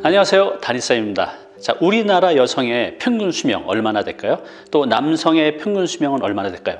안녕하세요, 다니쌤입니다. 자, 우리나라 여성의 평균 수명 얼마나 될까요? 또 남성의 평균 수명은 얼마나 될까요?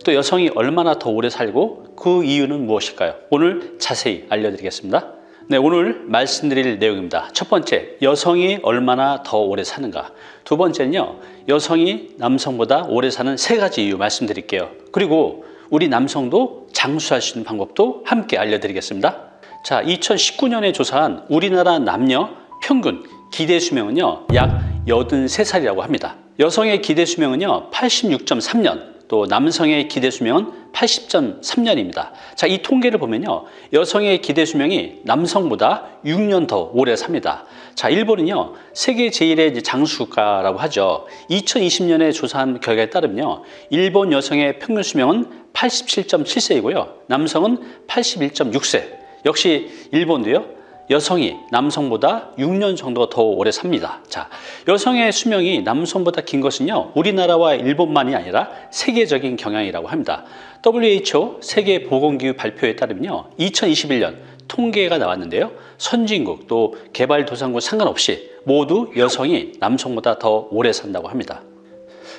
또 여성이 얼마나 더 오래 살고 그 이유는 무엇일까요? 오늘 자세히 알려드리겠습니다. 네, 오늘 말씀드릴 내용입니다. 첫 번째, 여성이 얼마나 더 오래 사는가. 두 번째는요, 여성이 남성보다 오래 사는 세 가지 이유 말씀드릴게요. 그리고 우리 남성도 장수할 수 있는 방법도 함께 알려드리겠습니다. 자, 2019년에 조사한 우리나라 남녀 평균 기대 수명은요, 약 83살이라고 합니다. 여성의 기대 수명은요, 86.3년, 또 남성의 기대 수명은 80.3년입니다. 자, 이 통계를 보면요, 여성의 기대 수명이 남성보다 6년 더 오래 삽니다. 자, 일본은요, 세계 제1의 장수국가라고 하죠. 2020년에 조사한 결과에 따르면요, 일본 여성의 평균 수명은 87.7세이고요, 남성은 81.6세. 역시 일본도요, 여성이 남성보다 6년 정도 더 오래 삽니다. 자, 여성의 수명이 남성보다 긴 것은요, 우리나라와 일본만이 아니라 세계적인 경향이라고 합니다. WHO 세계보건기구 발표에 따르면요, 2021년 통계가 나왔는데요, 선진국 또 개발도상국 상관없이 모두 여성이 남성보다 더 오래 산다고 합니다.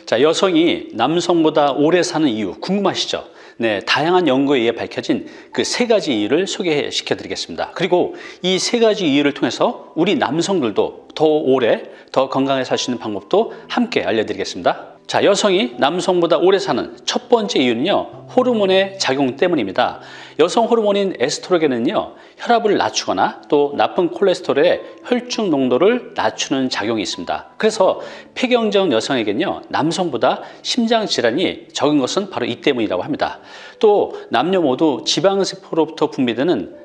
자, 여성이 남성보다 오래 사는 이유 궁금하시죠? 네, 다양한 연구에 의해 밝혀진 그 세 가지 이유를 소개시켜 드리겠습니다. 그리고 이 세 가지 이유를 통해서 우리 남성들도 더 오래, 더 건강하게 살 수 있는 방법도 함께 알려드리겠습니다. 자, 여성이 남성보다 오래 사는 첫 번째 이유는요, 호르몬의 작용 때문입니다. 여성 호르몬인 에스트로겐은요, 혈압을 낮추거나 또 나쁜 콜레스테롤의 혈중 농도를 낮추는 작용이 있습니다. 그래서 폐경정 여성에겐요, 남성보다 심장 질환이 적은 것은 바로 이 때문이라고 합니다. 또 남녀 모두 지방세포로부터 분비되는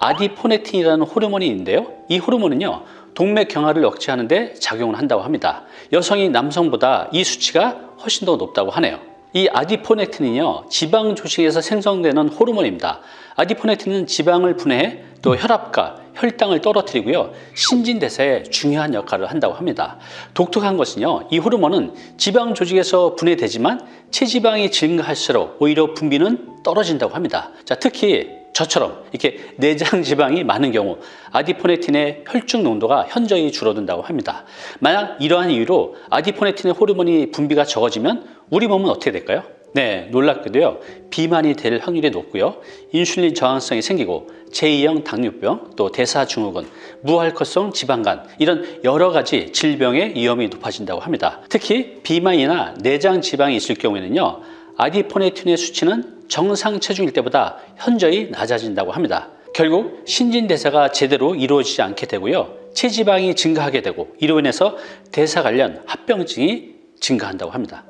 아디포넥틴이라는 호르몬이 있는데요, 이 호르몬은요, 동맥 경화를 억제하는 데 작용을 한다고 합니다. 여성이 남성보다 이 수치가 훨씬 더 높다고 하네요. 이 아디포넥틴은요, 지방 조직에서 생성되는 호르몬입니다. 아디포넥틴은 지방을 분해해 또 혈압과 혈당을 떨어뜨리고요, 신진대사에 중요한 역할을 한다고 합니다. 독특한 것은요, 이 호르몬은 지방 조직에서 분해되지만 체지방이 증가할수록 오히려 분비는 떨어진다고 합니다. 자, 특히 저처럼 이렇게 내장 지방이 많은 경우 아디포넥틴의 혈중 농도가 현저히 줄어든다고 합니다. 만약 이러한 이유로 아디포넥틴의 호르몬이 분비가 적어지면 우리 몸은 어떻게 될까요? 네, 놀랍게도요, 비만이 될 확률이 높고요, 인슐린 저항성이 생기고 제2형 당뇨병, 또 대사증후군, 무알코올성 지방간, 이런 여러 가지 질병의 위험이 높아진다고 합니다. 특히 비만이나 내장 지방이 있을 경우에는요, 아디포넥틴의 수치는 정상 체중일 때보다 현저히 낮아진다고 합니다. 결국 신진대사가 제대로 이루어지지 않게 되고요, 체지방이 증가하게 되고 이로 인해서 대사 관련 합병증이 증가한다고 합니다.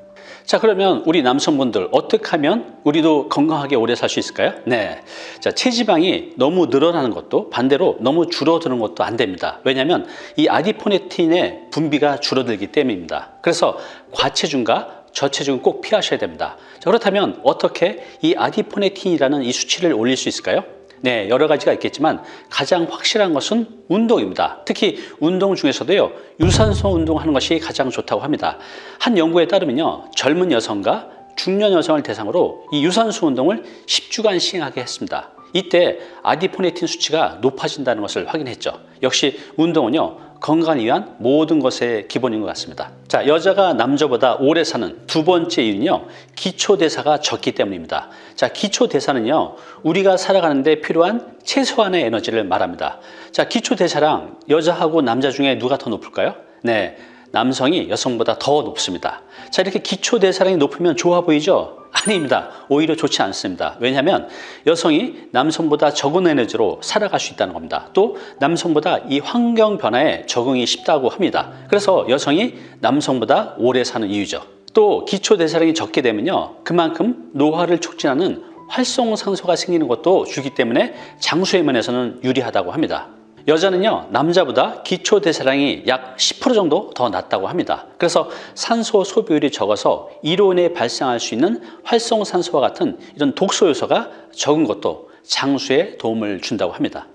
자, 그러면 우리 남성분들 어떻게 하면 우리도 건강하게 오래 살 수 있을까요? 네, 자, 체지방이 너무 늘어나는 것도 반대로 너무 줄어드는 것도 안 됩니다. 왜냐하면 이 아디포넥틴의 분비가 줄어들기 때문입니다. 그래서 과체중과 저체중은 꼭 피하셔야 됩니다. 자, 그렇다면 어떻게 이 아디포넥틴이라는 이 수치를 올릴 수 있을까요? 네, 여러 가지가 있겠지만 가장 확실한 것은 운동입니다. 특히 운동 중에서도요, 유산소 운동하는 것이 가장 좋다고 합니다. 한 연구에 따르면요, 젊은 여성과 중년 여성을 대상으로 이 유산소 운동을 10주간 시행하게 했습니다. 이때 아디포넥틴 수치가 높아진다는 것을 확인했죠. 역시 운동은요, 건강을 위한 모든 것의 기본인 것 같습니다. 자, 여자가 남자보다 오래 사는 두 번째 이유는요, 기초대사가 적기 때문입니다. 자, 기초대사는요, 우리가 살아가는데 필요한 최소한의 에너지를 말합니다. 자, 기초대사량 여자하고 남자 중에 누가 더 높을까요? 네, 남성이 여성보다 더 높습니다. 자, 이렇게 기초대사량이 높으면 좋아 보이죠? 아닙니다. 오히려 좋지 않습니다. 왜냐하면 여성이 남성보다 적은 에너지로 살아갈 수 있다는 겁니다. 또 남성보다 이 환경 변화에 적응이 쉽다고 합니다. 그래서 여성이 남성보다 오래 사는 이유죠. 또 기초대사량이 적게 되면요, 그만큼 노화를 촉진하는 활성산소가 생기는 것도 주기 때문에 장수의 면에서는 유리하다고 합니다. 여자는요, 남자보다 기초대사량이 약 10% 정도 더 낮다고 합니다. 그래서 산소 소비율이 적어서 이로 인해 발생할 수 있는 활성산소와 같은 이런 독소 요소가 적은 것도 장수에 도움을 준다고 합니다.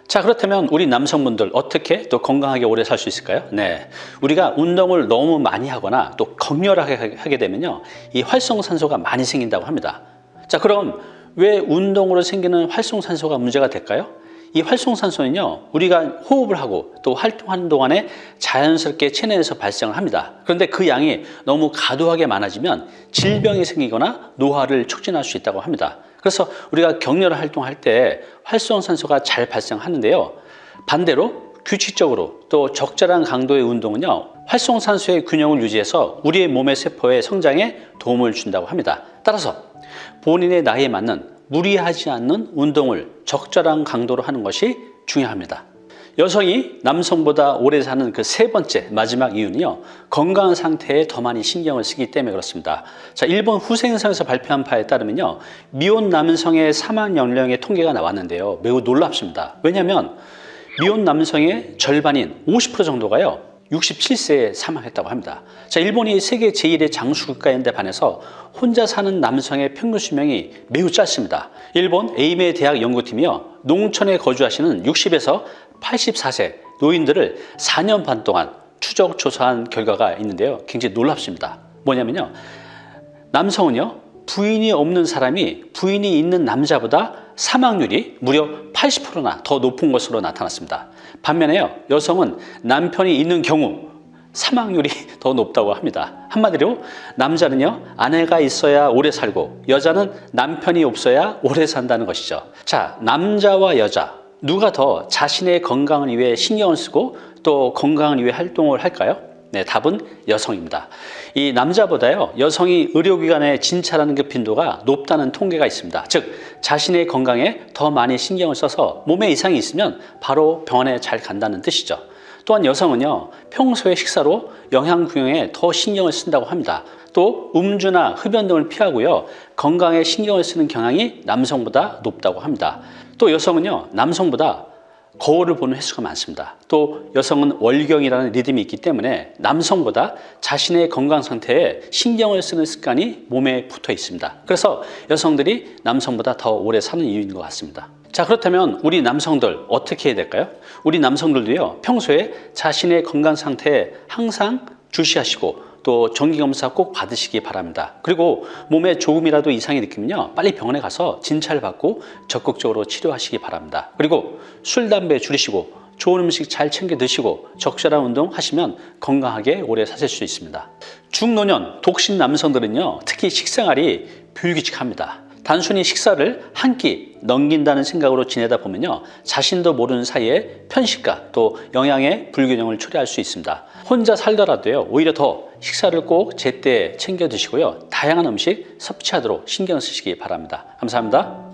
자, 그렇다면 우리 남성분들 어떻게 또 건강하게 오래 살 수 있을까요? 네, 우리가 운동을 너무 많이 하거나 또 격렬하게 하게 되면요, 이 활성산소가 많이 생긴다고 합니다. 자, 그럼 왜 운동으로 생기는 활성산소가 문제가 될까요? 이 활성산소는요, 우리가 호흡을 하고 또 활동하는 동안에 자연스럽게 체내에서 발생을 합니다. 그런데 그 양이 너무 과도하게 많아지면 질병이 생기거나 노화를 촉진할 수 있다고 합니다. 그래서 우리가 격렬한 활동할 때 활성산소가 잘 발생하는데요. 반대로 규칙적으로 또 적절한 강도의 운동은요, 활성산소의 균형을 유지해서 우리의 몸의 세포의 성장에 도움을 준다고 합니다. 따라서 본인의 나이에 맞는 무리하지 않는 운동을 적절한 강도로 하는 것이 중요합니다. 여성이 남성보다 오래 사는 그 세 번째 마지막 이유는요, 건강 상태에 더 많이 신경을 쓰기 때문에 그렇습니다. 자, 일본 후생성에서 발표한 바에 따르면요, 미혼 남성의 사망 연령의 통계가 나왔는데요, 매우 놀랍습니다. 왜냐하면 미혼 남성의 절반인 50% 정도가요, 67세에 사망했다고 합니다. 자, 일본이 세계 제1의 장수국가인데 반해서 혼자 사는 남성의 평균 수명이 매우 짧습니다. 일본 에이메 대학 연구팀이요, 농촌에 거주하시는 60에서 84세 노인들을 4년 반 동안 추적 조사한 결과가 있는데요, 굉장히 놀랍습니다. 뭐냐면요, 남성은요, 부인이 없는 사람이 부인이 있는 남자보다 사망률이 무려 80%나 더 높은 것으로 나타났습니다. 반면에요, 여성은 남편이 있는 경우 사망률이 더 높다고 합니다. 한마디로 남자는요, 아내가 있어야 오래 살고 여자는 남편이 없어야 오래 산다는 것이죠. 자, 남자와 여자 누가 더 자신의 건강을 위해 신경을 쓰고 또 건강을 위해 활동을 할까요? 네, 답은 여성입니다. 이 남자보다요, 여성이 의료기관에 진찰하는 그 빈도가 높다는 통계가 있습니다. 즉, 자신의 건강에 더 많이 신경을 써서 몸에 이상이 있으면 바로 병원에 잘 간다는 뜻이죠. 또한 여성은요, 평소의 식사로 영양 균형에 더 신경을 쓴다고 합니다. 또 음주나 흡연 등을 피하고요, 건강에 신경을 쓰는 경향이 남성보다 높다고 합니다. 또 여성은요, 남성보다 거울을 보는 횟수가 많습니다. 또 여성은 월경이라는 리듬이 있기 때문에 남성보다 자신의 건강 상태에 신경을 쓰는 습관이 몸에 붙어 있습니다. 그래서 여성들이 남성보다 더 오래 사는 이유인 것 같습니다. 자, 그렇다면 우리 남성들 어떻게 해야 될까요? 우리 남성들도요, 평소에 자신의 건강 상태에 항상 주시하시고 또 정기검사 꼭 받으시기 바랍니다. 그리고 몸에 조금이라도 이상이 느끼면요, 빨리 병원에 가서 진찰 받고 적극적으로 치료하시기 바랍니다. 그리고 술, 담배 줄이시고 좋은 음식 잘 챙겨 드시고 적절한 운동 하시면 건강하게 오래 사실 수 있습니다. 중노년, 독신 남성들은요, 특히 식생활이 불규칙합니다. 단순히 식사를 한 끼 넘긴다는 생각으로 지내다 보면요, 자신도 모르는 사이에 편식과 또 영양의 불균형을 초래할 수 있습니다. 혼자 살더라도요, 오히려 더 식사를 꼭 제때 챙겨 드시고요, 다양한 음식 섭취하도록 신경 쓰시기 바랍니다. 감사합니다.